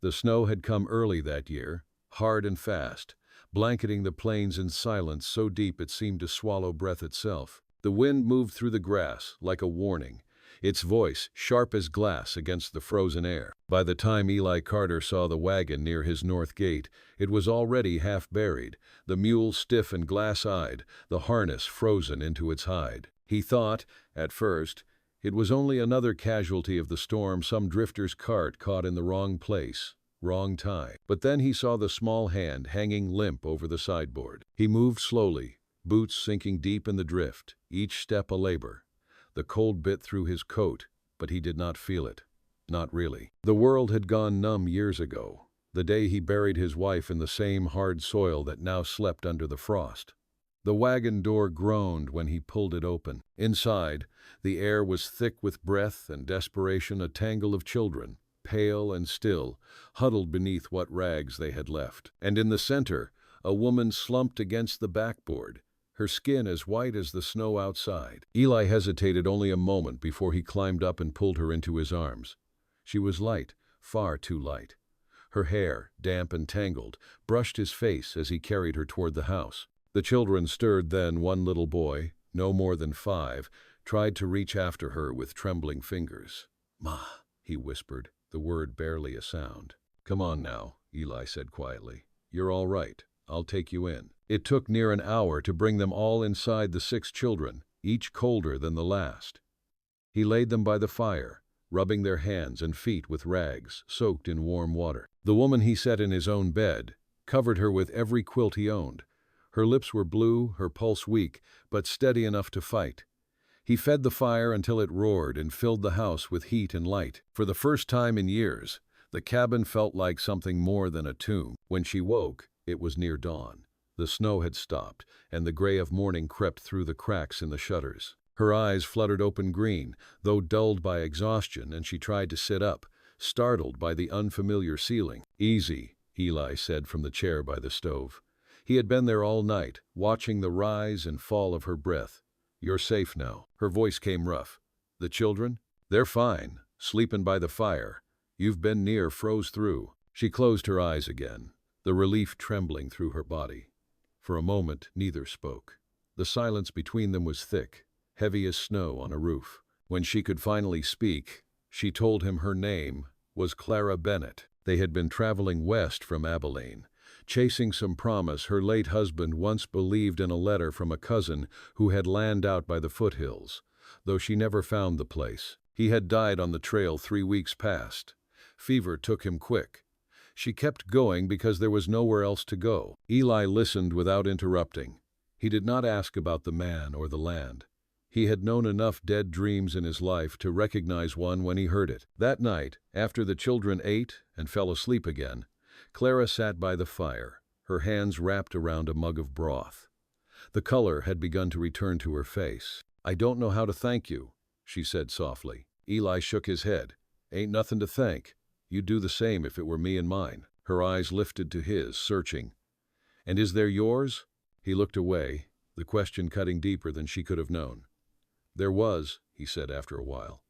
The snow had come early that year, hard and fast, blanketing the plains in silence so deep it seemed to swallow breath itself. The wind moved through the grass like a warning, its voice sharp as glass against the frozen air. By the time Eli Carter saw the wagon near his north gate, it was already half buried, the mule stiff and glass-eyed, the harness frozen into its hide. He thought, at first, it was only another casualty of the storm, some drifter's cart caught in the wrong place, wrong time. But then he saw the small hand hanging limp over the sideboard. He moved slowly, boots sinking deep in the drift, each step a labor. The cold bit through his coat, but he did not feel it. Not really. The world had gone numb years ago, the day he buried his wife in the same hard soil that now slept under the frost. The wagon door groaned when he pulled it open. Inside, the air was thick with breath and desperation, a tangle of children, pale and still, huddled beneath what rags they had left. And in the center, a woman slumped against the backboard, her skin as white as the snow outside. Eli hesitated only a moment before he climbed up and pulled her into his arms. She was light, far too light. Her hair, damp and tangled, brushed his face as he carried her toward the house. The children stirred then. One little boy, no more than 5, tried to reach after her with trembling fingers. "Ma," he whispered, the word barely a sound. "Come on now," Eli said quietly. "You're all right. I'll take you in." It took near an hour to bring them all inside, the 6 children, each colder than the last. He laid them by the fire, rubbing their hands and feet with rags soaked in warm water. The woman he set in his own bed, covered her with every quilt he owned. Her lips were blue, her pulse weak, but steady enough to fight. He fed the fire until it roared and filled the house with heat and light. For the first time in years, the cabin felt like something more than a tomb. When she woke, it was near dawn. The snow had stopped, and the gray of morning crept through the cracks in the shutters. Her eyes fluttered open green, though dulled by exhaustion, and she tried to sit up, startled by the unfamiliar ceiling. "Easy," Eli said from the chair by the stove. He had been there all night, watching the rise and fall of her breath. "You're safe now." Her voice came rough. "The children? They're fine, sleepin' by the fire. You've been near froze through." She closed her eyes again, the relief trembling through her body. For a moment, neither spoke. The silence between them was thick, heavy as snow on a roof. When she could finally speak, she told him her name was Clara Bennett. They had been traveling west from Abilene, chasing some promise her late husband once believed in a letter from a cousin who had land out by the foothills, though she never found the place. He had died on the trail 3 weeks past. Fever took him quick. She kept going because there was nowhere else to go. Eli listened without interrupting. He did not ask about the man or the land. He had known enough dead dreams in his life to recognize one when he heard it. That night, after the children ate and fell asleep again, Clara sat by the fire, her hands wrapped around a mug of broth. The color had begun to return to her face. "I don't know how to thank you," she said softly. Eli shook his head. "Ain't nothing to thank. You'd do the same if it were me and mine." Her eyes lifted to his, searching. "And is there yours?" He looked away, the question cutting deeper than she could have known. "There was," he said after a while.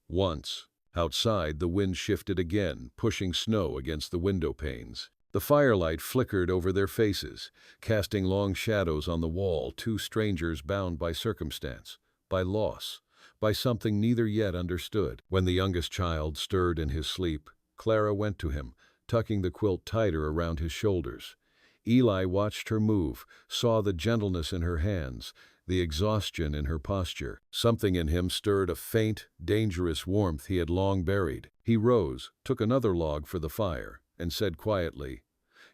"Once." Outside, the wind shifted again, pushing snow against the window panes. The firelight flickered over their faces, casting long shadows on the wall, 2 strangers bound by circumstance, by loss, by something neither yet understood. When the youngest child stirred in his sleep, Clara went to him, tucking the quilt tighter around his shoulders. Eli watched her move, saw the gentleness in her hands, the exhaustion in her posture. Something in him stirred a faint, dangerous warmth he had long buried. He rose, took another log for the fire, and said quietly,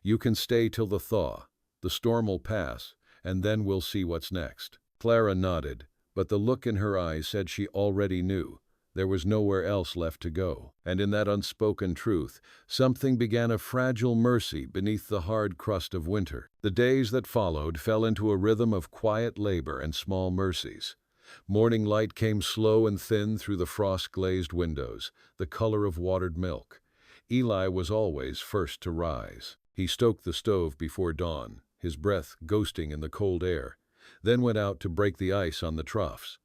"You can stay till the thaw. The storm will pass, and then we'll see what's next." Clara nodded, but the look in her eyes said she already knew. There was nowhere else left to go. And in that unspoken truth, something began a fragile mercy beneath the hard crust of winter. The days that followed fell into a rhythm of quiet labor and small mercies. Morning light came slow and thin through the frost-glazed windows, the color of watered milk. Eli was always first to rise. He stoked the stove before dawn, his breath ghosting in the cold air, then went out to break the ice on the troughs.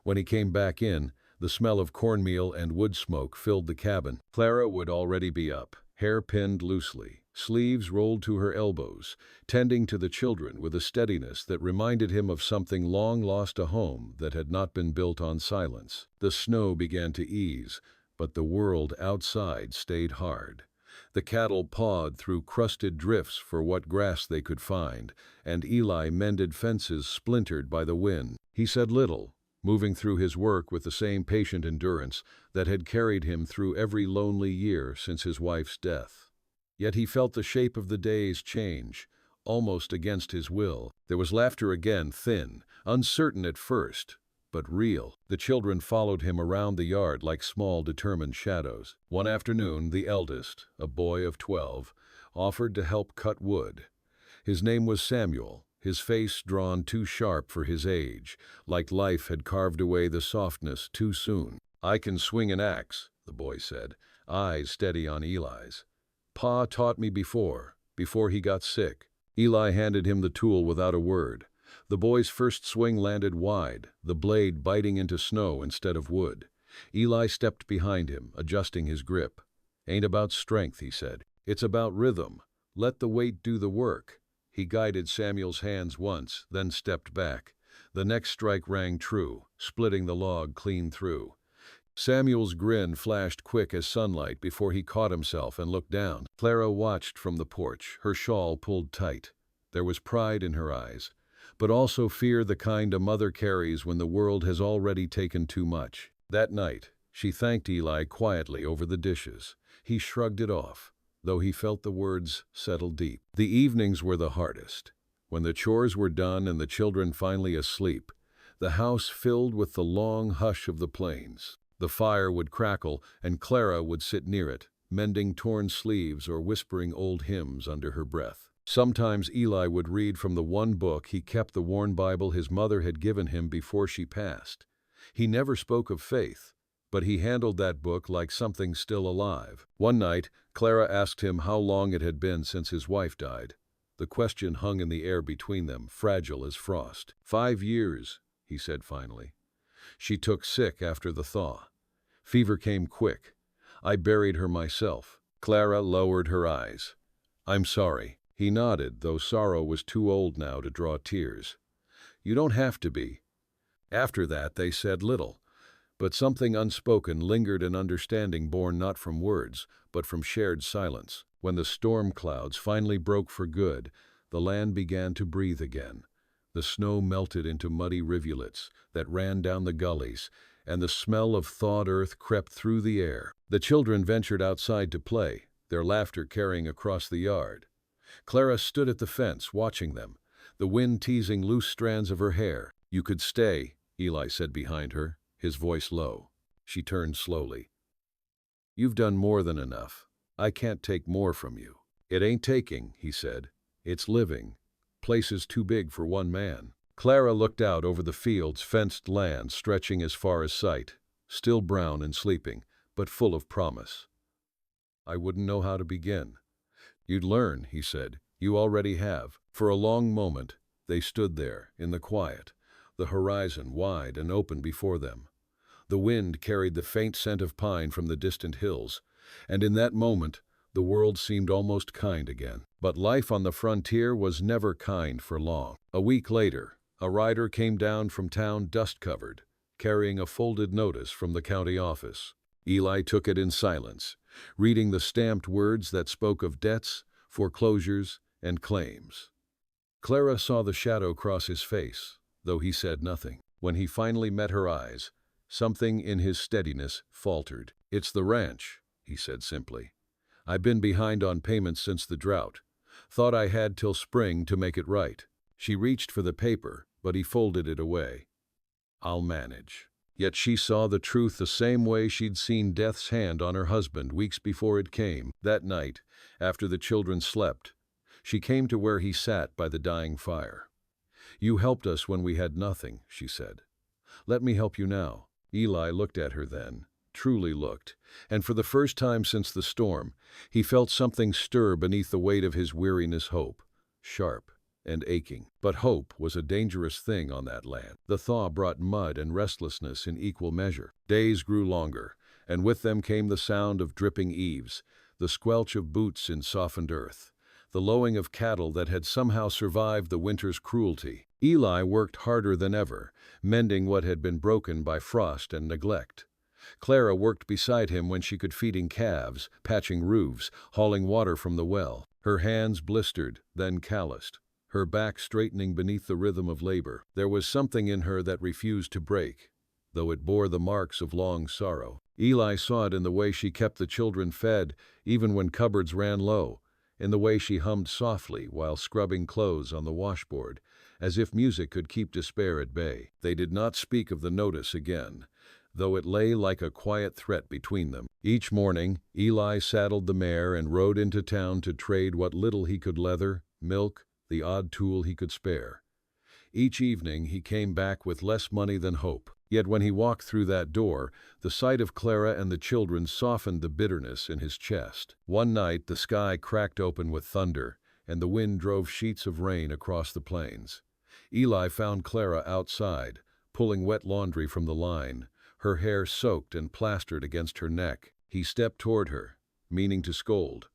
When he came back in, the smell of cornmeal and wood smoke filled the cabin. Clara would already be up, hair pinned loosely, sleeves rolled to her elbows, tending to the children with a steadiness that reminded him of something long lost, a home that had not been built on silence. The snow began to ease, but the world outside stayed hard. The cattle pawed through crusted drifts for what grass they could find, and Eli mended fences splintered by the wind. He said little, moving through his work with the same patient endurance that had carried him through every lonely year since his wife's death. Yet he felt the shape of the days change, almost against his will. There was laughter again, thin, uncertain at first, but real. The children followed him around the yard like small, determined shadows. One afternoon, the eldest, a boy of 12, offered to help cut wood. His name was Samuel, his face drawn too sharp for his age, like life had carved away the softness too soon. "I can swing an axe," the boy said, eyes steady on Eli's. "Pa taught me before he got sick." Eli handed him the tool without a word. The boy's first swing landed wide, the blade biting into snow instead of wood. Eli stepped behind him, adjusting his grip. "Ain't about strength," he said. "It's about rhythm. Let the weight do the work." He guided Samuel's hands once, then stepped back. The next strike rang true, splitting the log clean through. Samuel's grin flashed quick as sunlight before he caught himself and looked down. Clara watched from the porch, her shawl pulled tight. There was pride in her eyes, but also fear, the kind a mother carries when the world has already taken too much. That night, she thanked Eli quietly over the dishes. He shrugged it off, though he felt the words settle deep. The evenings were the hardest. When the chores were done and the children finally asleep, the house filled with the long hush of the plains. The fire would crackle, and Clara would sit near it, mending torn sleeves or whispering old hymns under her breath. Sometimes Eli would read from the one book he kept, the worn Bible his mother had given him before she passed. He never spoke of faith, but he handled that book like something still alive. One night, Clara asked him how long it had been since his wife died. The question hung in the air between them, fragile as frost. 5 years, he said finally. She took sick after the thaw. Fever came quick. I buried her myself. Clara lowered her eyes. "I'm sorry." He nodded, though sorrow was too old now to draw tears. "You don't have to be." After that, they said little, but something unspoken lingered, an understanding born not from words, but from shared silence. When the storm clouds finally broke for good, the land began to breathe again. The snow melted into muddy rivulets that ran down the gullies, and the smell of thawed earth crept through the air. The children ventured outside to play, their laughter carrying across the yard. Clara stood at the fence, watching them, the wind teasing loose strands of her hair. "You could stay," Eli said behind her, his voice low. She turned slowly. "You've done more than enough. I can't take more from you." "It ain't taking," he said. "It's living. Places too big for one man." Clara looked out over the fields, fenced land stretching as far as sight, still brown and sleeping, but full of promise. "I wouldn't know how to begin." "You'd learn," he said. "You already have." For a long moment, they stood there, in the quiet, the horizon wide and open before them. The wind carried the faint scent of pine from the distant hills, and in that moment, the world seemed almost kind again. But life on the frontier was never kind for long. A week later, a rider came down from town dust-covered, carrying a folded notice from the county office. Eli took it in silence, reading the stamped words that spoke of debts, foreclosures, and claims. Clara saw the shadow cross his face, though he said nothing. When he finally met her eyes, something in his steadiness faltered. "It's the ranch," he said simply. "I've been behind on payments since the drought. Thought I had till spring to make it right." She reached for the paper, but he folded it away. "I'll manage." Yet she saw the truth the same way she'd seen death's hand on her husband weeks before it came. That night, after the children slept, she came to where he sat by the dying fire. "You helped us when we had nothing," she said. "Let me help you now." Eli looked at her then, truly looked, and for the first time since the storm, he felt something stir beneath the weight of his weariness. Hope, sharp and aching. But hope was a dangerous thing on that land. The thaw brought mud and restlessness in equal measure. Days grew longer, and with them came the sound of dripping eaves, the squelch of boots in softened earth, the lowing of cattle that had somehow survived the winter's cruelty. Eli worked harder than ever, mending what had been broken by frost and neglect. Clara worked beside him when she could, feeding calves, patching roofs, hauling water from the well. Her hands blistered, then calloused, her back straightening beneath the rhythm of labor. There was something in her that refused to break, though it bore the marks of long sorrow. Eli saw it in the way she kept the children fed, even when cupboards ran low, in the way she hummed softly while scrubbing clothes on the washboard, as if music could keep despair at bay. They did not speak of the notice again, though it lay like a quiet threat between them. Each morning, Eli saddled the mare and rode into town to trade what little he could: leather, milk, the odd tool he could spare. Each evening he came back with less money than hope. Yet when he walked through that door, the sight of Clara and the children softened the bitterness in his chest. One night the sky cracked open with thunder, and the wind drove sheets of rain across the plains. Eli found Clara outside, pulling wet laundry from the line, her hair soaked and plastered against her neck. He stepped toward her, meaning to scold,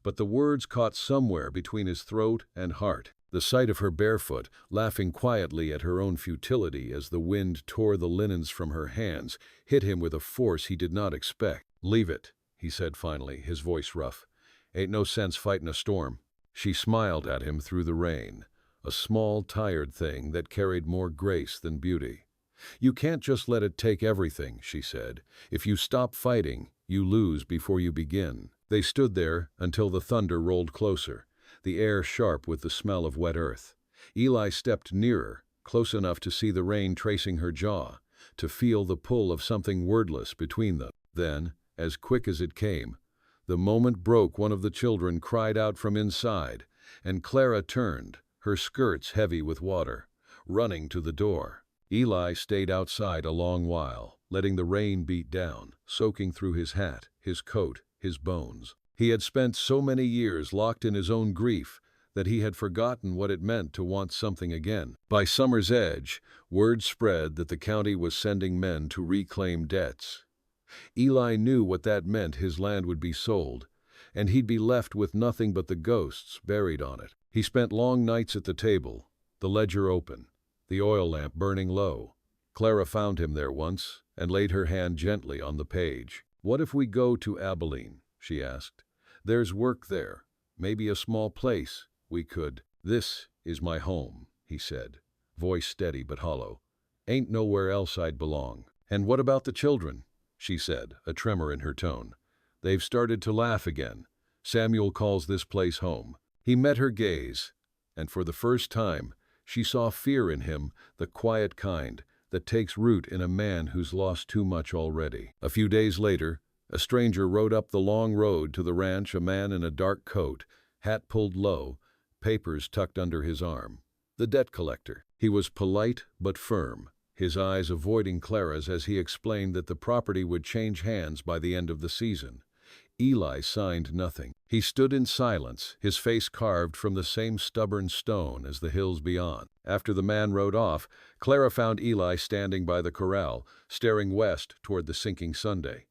but the words caught somewhere between his throat and heart. The sight of her barefoot, laughing quietly at her own futility as the wind tore the linens from her hands, hit him with a force he did not expect. "Leave it," he said finally, his voice rough. "Ain't no sense fighting a storm." She smiled at him through the rain, a small, tired thing that carried more grace than beauty. "You can't just let it take everything," she said. "If you stop fighting, you lose before you begin." They stood there until the thunder rolled closer, the air sharp with the smell of wet earth. Eli stepped nearer, close enough to see the rain tracing her jaw, to feel the pull of something wordless between them. Then, as quick as it came, the moment broke. One of the children cried out from inside, and Clara turned, her skirts heavy with water, running to the door. Eli stayed outside a long while, letting the rain beat down, soaking through his hat, his coat, his bones. He had spent so many years locked in his own grief that he had forgotten what it meant to want something again. By summer's edge, word spread that the county was sending men to reclaim debts. Eli knew what that meant. His land would be sold, and he'd be left with nothing but the ghosts buried on it. He spent long nights at the table, the ledger open, the oil lamp burning low. Clara found him there once and laid her hand gently on the page. "What if we go to Abilene?" she asked. "There's work there, maybe a small place. We could—" "This is my home," he said, voice steady but hollow. "Ain't nowhere else I'd belong." "And what about the children?" she said, a tremor in her tone. "They've started to laugh again. Samuel calls this place home." He met her gaze, and for the first time, she saw fear in him, the quiet kind that takes root in a man who's lost too much already. A few days later, a stranger rode up the long road to the ranch, a man in a dark coat, hat pulled low, papers tucked under his arm. The debt collector. He was polite but firm, his eyes avoiding Clara's as he explained that the property would change hands by the end of the season. Eli signed nothing. He stood in silence, his face carved from the same stubborn stone as the hills beyond. After the man rode off, Clara found Eli standing by the corral, staring west toward the sinking Sunday.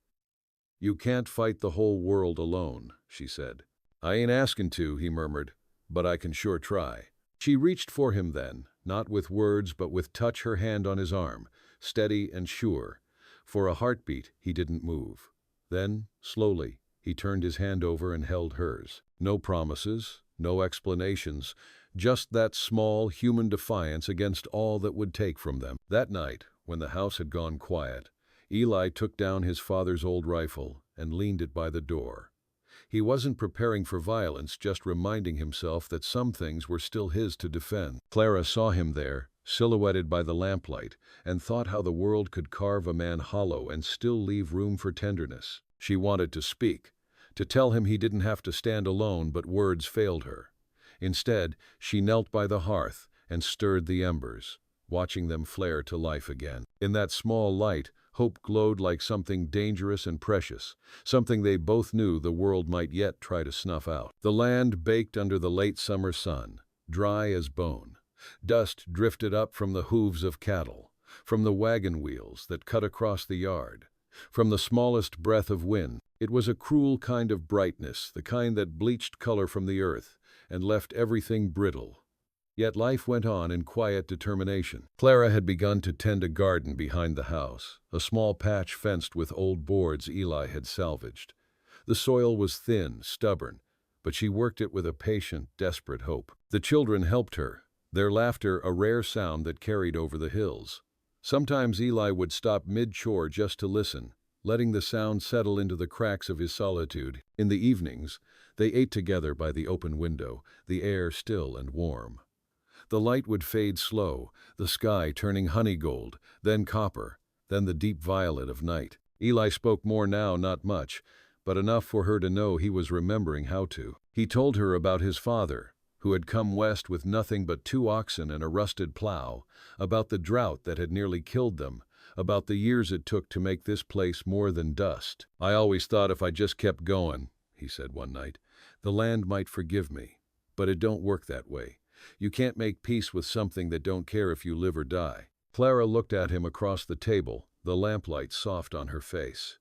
"You can't fight the whole world alone," she said. "I ain't asking to," he murmured, "but I can sure try." She reached for him then, not with words but with touch, her hand on his arm, steady and sure. For a heartbeat, he didn't move. Then, slowly, he turned his hand over and held hers. No promises, no explanations, just that small human defiance against all that would take from them. That night, when the house had gone quiet, Eli took down his father's old rifle and leaned it by the door. He wasn't preparing for violence, just reminding himself that some things were still his to defend. Clara saw him there, silhouetted by the lamplight, and thought how the world could carve a man hollow and still leave room for tenderness. She wanted to speak, to tell him he didn't have to stand alone, but words failed her. Instead, she knelt by the hearth and stirred the embers, watching them flare to life again. In that small light, hope glowed like something dangerous and precious, something they both knew the world might yet try to snuff out. The land baked under the late summer sun, dry as bone. Dust drifted up from the hooves of cattle, from the wagon wheels that cut across the yard, from the smallest breath of wind. It was a cruel kind of brightness, the kind that bleached color from the earth and left everything brittle. Yet life went on in quiet determination. Clara had begun to tend a garden behind the house, a small patch fenced with old boards Eli had salvaged. The soil was thin, stubborn, but she worked it with a patient, desperate hope. The children helped her, their laughter a rare sound that carried over the hills. Sometimes Eli would stop mid-chore just to listen, letting the sound settle into the cracks of his solitude. In the evenings, they ate together by the open window, the air still and warm. The light would fade slow, the sky turning honey gold, then copper, then the deep violet of night. Eli spoke more now, not much, but enough for her to know he was remembering how to. He told her about his father, who had come west with nothing but 2 oxen and a rusted plow, about the drought that had nearly killed them, about the years it took to make this place more than dust. "I always thought if I just kept going," he said one night, "the land might forgive me. But it don't work that way. You can't make peace with something that don't care if you live or die." Clara looked at him across the table, the lamplight soft on her face.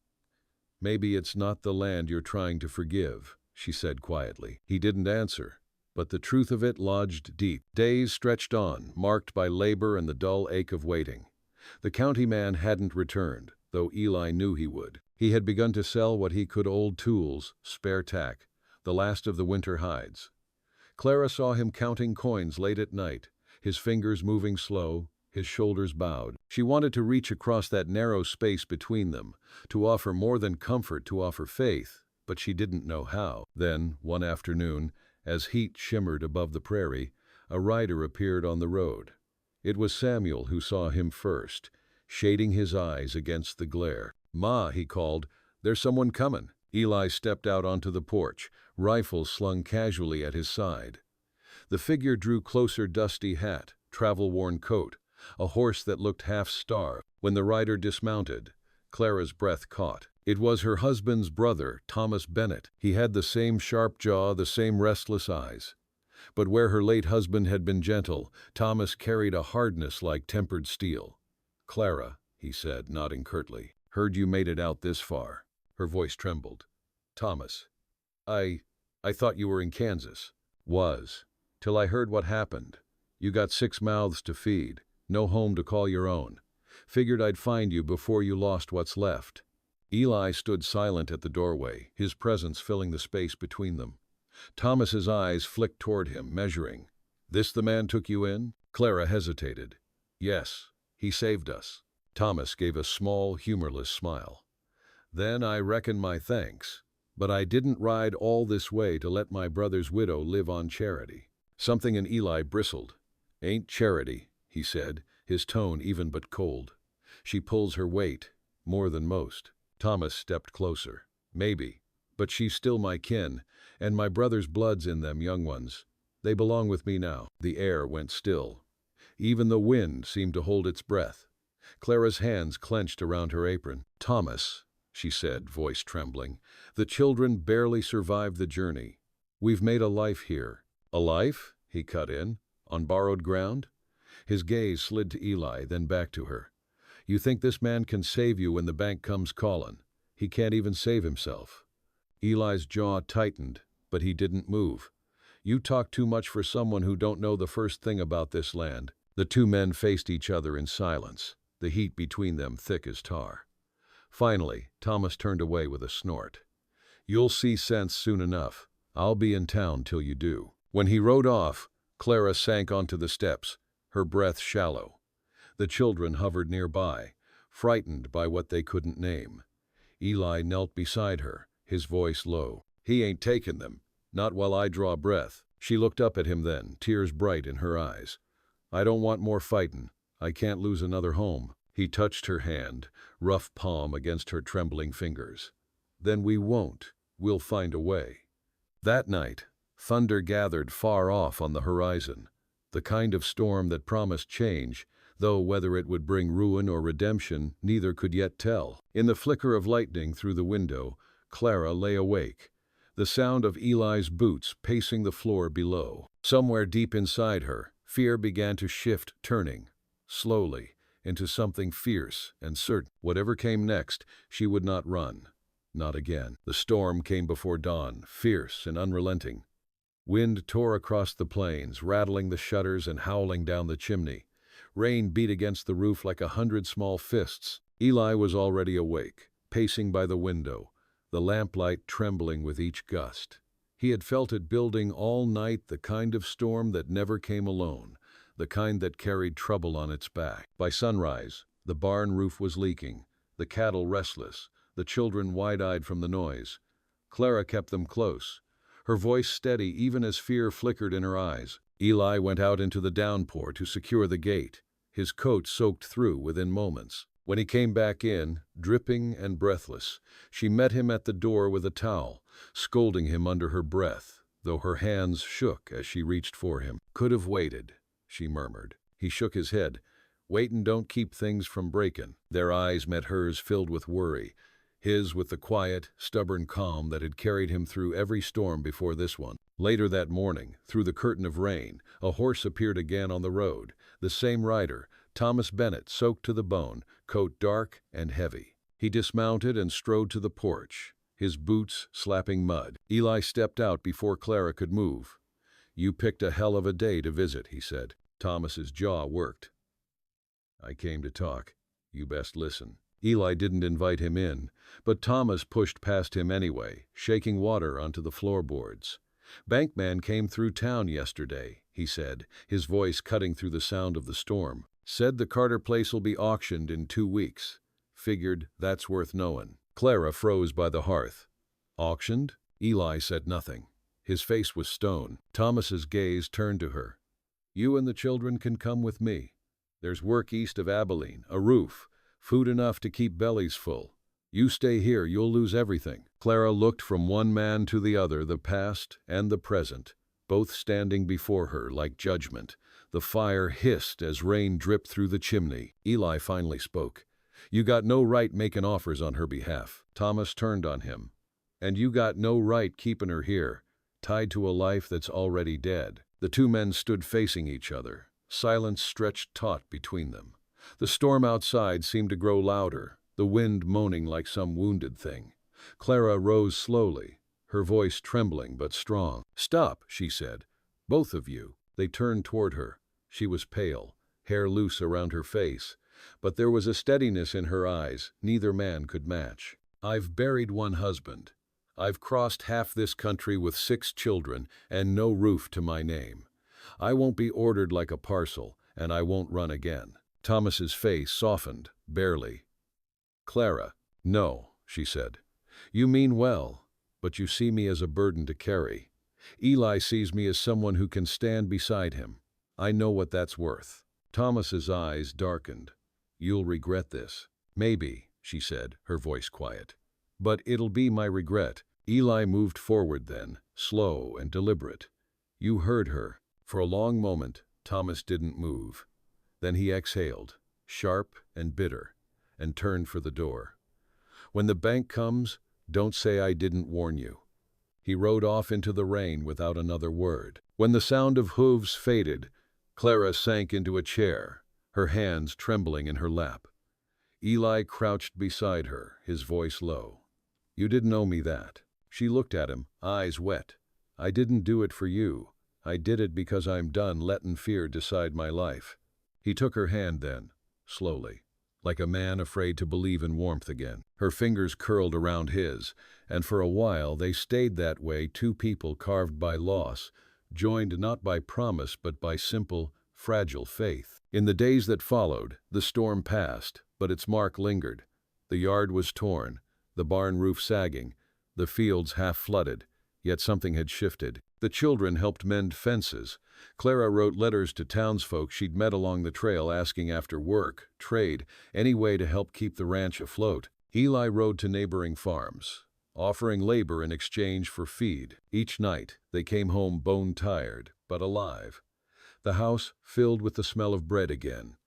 "Maybe it's not the land you're trying to forgive," she said quietly. He didn't answer, but the truth of it lodged deep. Days stretched on, marked by labor and the dull ache of waiting. The county man hadn't returned, though Eli knew he would. He had begun to sell what he could: old tools, spare tack, the last of the winter hides. Clara saw him counting coins late at night, his fingers moving slow, his shoulders bowed. She wanted to reach across that narrow space between them, to offer more than comfort, to offer faith, but she didn't know how. Then, one afternoon, as heat shimmered above the prairie, a rider appeared on the road. It was Samuel who saw him first, shading his eyes against the glare. "Ma," he called, "there's someone coming." Eli stepped out onto the porch, rifle slung casually at his side. The figure drew closer: dusty hat, travel-worn coat, a horse that looked half-starved. When the rider dismounted, Clara's breath caught. It was her husband's brother, Thomas Bennett. He had the same sharp jaw, the same restless eyes. But where her late husband had been gentle, Thomas carried a hardness like tempered steel. "Clara," he said, nodding curtly, "heard you made it out this far." Her voice trembled. "Thomas, I thought you were in Kansas." "Was, till I heard what happened. You got 6 mouths to feed, no home to call your own. Figured I'd find you before you lost what's left." Eli stood silent at the doorway, his presence filling the space between them. Thomas's eyes flicked toward him, measuring. "This the man took you in?" Clara hesitated. "Yes, he saved us." Thomas gave a small, humorless smile. "Then I reckon my thanks. But I didn't ride all this way to let my brother's widow live on charity." Something in Eli bristled. "Ain't charity," he said, his tone even but cold. "She pulls her weight, more than most." Thomas stepped closer. "Maybe, but she's still my kin, and my brother's blood's in them young ones. They belong with me now." The air went still. Even the wind seemed to hold its breath. Clara's hands clenched around her apron. "Thomas," she said, voice trembling, "the children barely survived the journey. We've made a life here." "A life?" he cut in. "On borrowed ground?" His gaze slid to Eli, then back to her. "You think this man can save you when the bank comes calling? He can't even save himself." Eli's jaw tightened, but he didn't move. "You talk too much for someone who don't know the first thing about this land." The two men faced each other in silence, the heat between them thick as tar. Finally, Thomas turned away with a snort. "You'll see sense soon enough. I'll be in town till you do." When he rode off, Clara sank onto the steps, her breath shallow. The children hovered nearby, frightened by what they couldn't name. Eli knelt beside her, his voice low. "He ain't taking them, not while I draw breath." She looked up at him then, tears bright in her eyes. "I don't want more fightin'. I can't lose another home." He touched her hand, rough palm against her trembling fingers. "Then we won't. We'll find a way." That night, thunder gathered far off on the horizon, the kind of storm that promised change, though whether it would bring ruin or redemption, neither could yet tell. In the flicker of lightning through the window, Clara lay awake, the sound of Eli's boots pacing the floor below. Somewhere deep inside her, fear began to shift, turning, slowly, into something fierce and certain. Whatever came next, she would not run. Not again. The storm came before dawn, fierce and unrelenting. Wind tore across the plains, rattling the shutters and howling down the chimney. Rain beat against the roof like 100 small fists. Eli was already awake, pacing by the window, the lamplight trembling with each gust. He had felt it building all night, the kind of storm that never came alone, the kind that carried trouble on its back. By sunrise, the barn roof was leaking, the cattle restless, the children wide-eyed from the noise. Clara kept them close, her voice steady even as fear flickered in her eyes. Eli went out into the downpour to secure the gate, his coat soaked through within moments. When he came back in, dripping and breathless, she met him at the door with a towel, scolding him under her breath, though her hands shook as she reached for him. "Could have waited," she murmured. He shook his head. "Waitin' don't keep things from breakin'." Their eyes met hers, filled with worry, his with the quiet, stubborn calm that had carried him through every storm before this one. Later that morning, through the curtain of rain, a horse appeared again on the road, the same rider, Thomas Bennett, soaked to the bone, coat dark and heavy. He dismounted and strode to the porch, his boots slapping mud. Eli stepped out before Clara could move. "You picked a hell of a day to visit," he said. Thomas's jaw worked. "I came to talk. You best listen." Eli didn't invite him in, but Thomas pushed past him anyway, shaking water onto the floorboards. "Bankman came through town yesterday," he said, his voice cutting through the sound of the storm. "Said the Carter place'll be auctioned in 2 weeks. Figured that's worth knowin'." Clara froze by the hearth. "Auctioned?" Eli said nothing. His face was stone. Thomas's gaze turned to her. "You and the children can come with me. There's work east of Abilene, a roof, food enough to keep bellies full. You stay here, you'll lose everything." Clara looked from one man to the other, the past and the present, both standing before her like judgment. The fire hissed as rain dripped through the chimney. Eli finally spoke. "You got no right making offers on her behalf." Thomas turned on him. "And you got no right keeping her here, tied to a life that's already dead." The two men stood facing each other. Silence stretched taut between them. The storm outside seemed to grow louder, the wind moaning like some wounded thing. Clara rose slowly, her voice trembling but strong. "Stop," she said. "Both of you." They turned toward her. She was pale, hair loose around her face, but there was a steadiness in her eyes neither man could match. "I've buried one husband. I've crossed half this country with 6 children and no roof to my name. I won't be ordered like a parcel, and I won't run again." Thomas's face softened, barely. "Clara." "No," she said. "You mean well, but you see me as a burden to carry. Eli sees me as someone who can stand beside him. I know what that's worth." Thomas's eyes darkened. "You'll regret this." "Maybe," she said, her voice quiet. "But it'll be my regret." Eli moved forward then, slow and deliberate. "You heard her." For a long moment, Thomas didn't move. Then he exhaled, sharp and bitter, and turned for the door. "When the bank comes, don't say I didn't warn you." He rode off into the rain without another word. When the sound of hooves faded, Clara sank into a chair, her hands trembling in her lap. Eli crouched beside her, his voice low. "You didn't owe me that." She looked at him, eyes wet. "I didn't do it for you. I did it because I'm done lettin' fear decide my life." He took her hand then, slowly, like a man afraid to believe in warmth again. Her fingers curled around his, and for a while they stayed that way, two people carved by loss, joined not by promise but by simple, fragile faith. In the days that followed, the storm passed, but its mark lingered. The yard was torn, the barn roof sagging, the fields half flooded, yet something had shifted. The children helped mend fences. Clara wrote letters to townsfolk she'd met along the trail asking after work, trade, any way to help keep the ranch afloat. Eli rode to neighboring farms, offering labor in exchange for feed. Each night, they came home bone-tired, but alive. The house filled with the smell of bread again.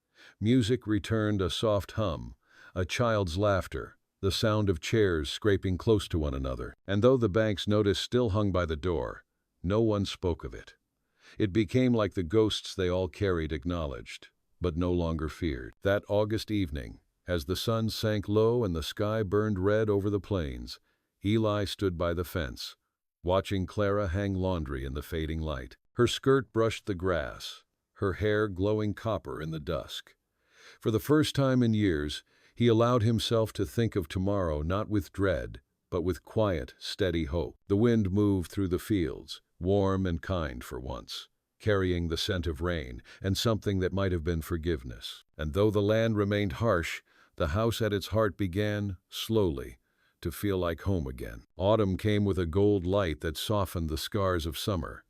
Music returned, a soft hum, a child's laughter, the sound of chairs scraping close to one another. And though the bank's notice still hung by the door, no one spoke of it. It became like the ghosts they all carried acknowledged, but no longer feared. That August evening, as the sun sank low and the sky burned red over the plains, Eli stood by the fence, watching Clara hang laundry in the fading light. Her skirt brushed the grass, her hair glowing copper in the dusk. For the first time in years, he allowed himself to think of tomorrow not with dread, but with quiet, steady hope. The wind moved through the fields, warm and kind for once, carrying the scent of rain and something that might have been forgiveness. And though the land remained harsh, the house at its heart began, slowly, to feel like home again. Autumn came with a gold light that softened the scars of summer.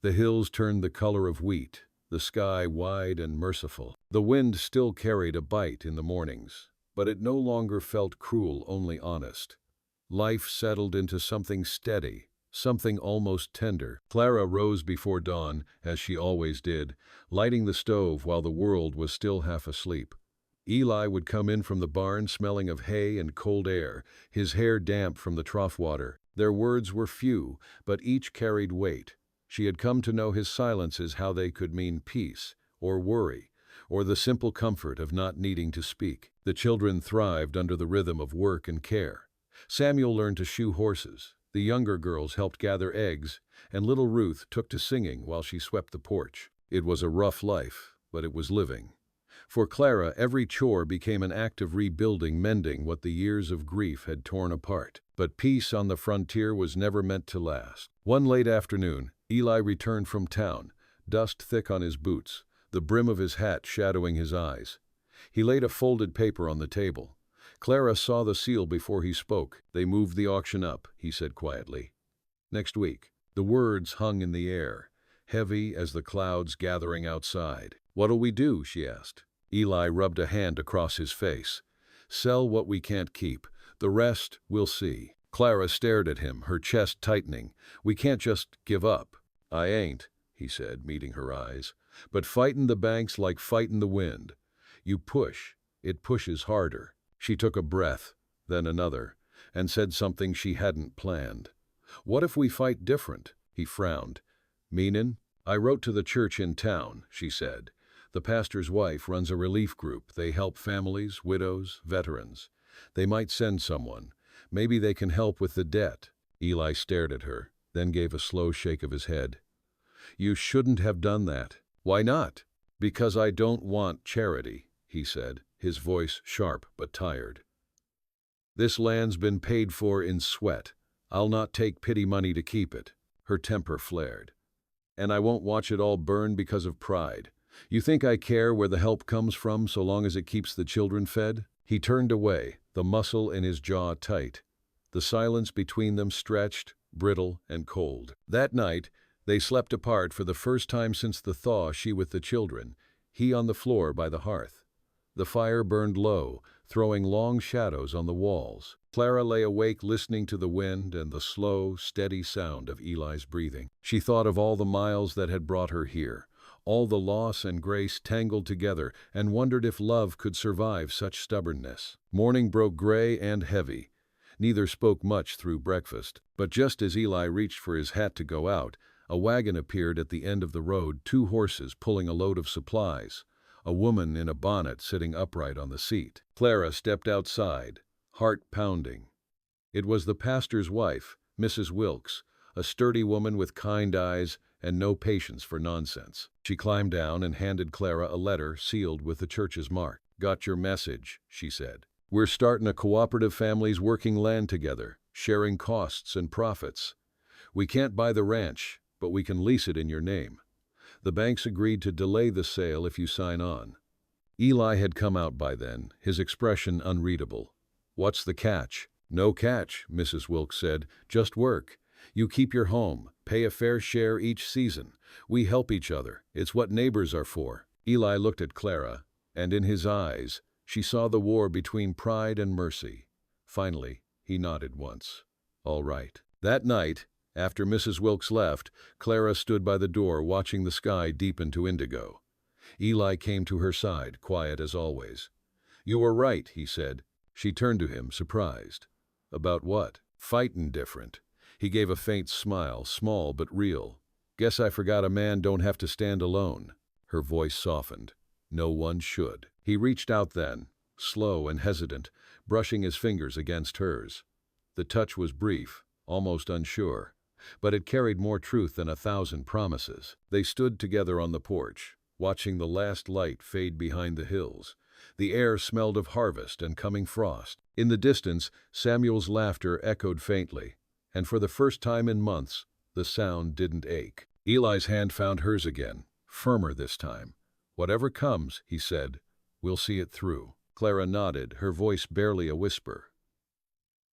The hills turned the color of wheat, the sky wide and merciful. The wind still carried a bite in the mornings, but it no longer felt cruel, only honest. Life settled into something steady, something almost tender. Clara rose before dawn, as she always did, lighting the stove while the world was still half asleep. Eli would come in from the barn smelling of hay and cold air, his hair damp from the trough water. Their words were few, but each carried weight. She had come to know his silences, how they could mean peace, or worry, or the simple comfort of not needing to speak. The children thrived under the rhythm of work and care. Samuel learned to shoe horses, the younger girls helped gather eggs, and little Ruth took to singing while she swept the porch. It was a rough life, but it was living. For Clara, every chore became an act of rebuilding, mending what the years of grief had torn apart. But peace on the frontier was never meant to last. One late afternoon, Eli returned from town, dust thick on his boots, the brim of his hat shadowing his eyes. He laid a folded paper on the table. Clara saw the seal before he spoke. "They moved the auction up," he said quietly. "Next week." The words hung in the air, heavy as the clouds gathering outside. "What'll we do?" she asked. Eli rubbed a hand across his face. "Sell what we can't keep. The rest we'll see." Clara stared at him, her chest tightening. "We can't just give up." "I ain't," he said, meeting her eyes. "But fightin' the banks like fightin' the wind. You push, it pushes harder." She took a breath, then another, and said something she hadn't planned. "What if we fight different?" He frowned. "Meanin'?" "I wrote to the church in town," she said. "The pastor's wife runs a relief group. They help families, widows, veterans. They might send someone. Maybe they can help with the debt." Eli stared at her, then gave a slow shake of his head. "You shouldn't have done that." "Why not?" "Because I don't want charity," he said, his voice sharp but tired. "This land's been paid for in sweat. I'll not take pity money to keep it." Her temper flared. "And I won't watch it all burn because of pride. You think I care where the help comes from so long as it keeps the children fed?" He turned away, the muscle in his jaw tight. The silence between them stretched, brittle and cold. That night, they slept apart for the first time since the thaw, she with the children, he on the floor by the hearth. The fire burned low, throwing long shadows on the walls. Clara lay awake listening to the wind and the slow, steady sound of Eli's breathing. She thought of all the miles that had brought her here, all the loss and grace tangled together, and wondered if love could survive such stubbornness. Morning broke gray and heavy. Neither spoke much through breakfast, but just as Eli reached for his hat to go out, a wagon appeared at the end of the road, 2 horses pulling a load of supplies, a woman in a bonnet sitting upright on the seat. Clara stepped outside, heart pounding. It was the pastor's wife, Mrs. Wilkes, a sturdy woman with kind eyes and no patience for nonsense. She climbed down and handed Clara a letter sealed with the church's mark. "Got your message," she said. "We're starting a cooperative, families working land together, sharing costs and profits. We can't buy the ranch, but we can lease it in your name. The banks agreed to delay the sale if you sign on." Eli had come out by then, his expression unreadable. "What's the catch?" "No catch," Mrs. Wilkes said. "Just work. You keep your home, pay a fair share each season. We help each other. It's what neighbors are for." Eli looked at Clara, and in his eyes, she saw the war between pride and mercy. Finally, he nodded once. "All right." That night, after Mrs. Wilkes left, Clara stood by the door watching the sky deepen to indigo. Eli came to her side, quiet as always. "You were right," he said. She turned to him, surprised. "About what?" "Fightin' different." He gave a faint smile, small but real. "Guess I forgot a man don't have to stand alone." Her voice softened. "No one should." He reached out then, slow and hesitant, brushing his fingers against hers. The touch was brief, almost unsure, but it carried more truth than 1,000 promises. They stood together on the porch, watching the last light fade behind the hills. The air smelled of harvest and coming frost. In the distance, Samuel's laughter echoed faintly, and for the first time in months, the sound didn't ache. Eli's hand found hers again, firmer this time. "Whatever comes," he said, "we'll see it through." Clara nodded, her voice barely a whisper.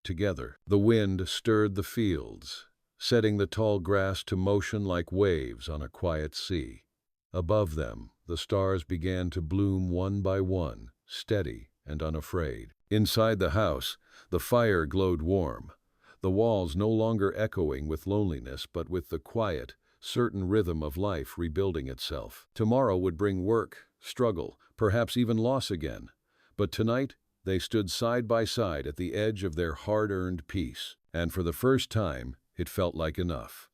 Together, the wind stirred the fields, setting the tall grass to motion like waves on a quiet sea. Above them, the stars began to bloom one by one, steady and unafraid. Inside the house, the fire glowed warm, the walls no longer echoing with loneliness but with the quiet, certain rhythm of life rebuilding itself. Tomorrow would bring work, struggle, perhaps even loss again. But tonight, they stood side by side at the edge of their hard-earned peace, and for the first time, it felt like enough.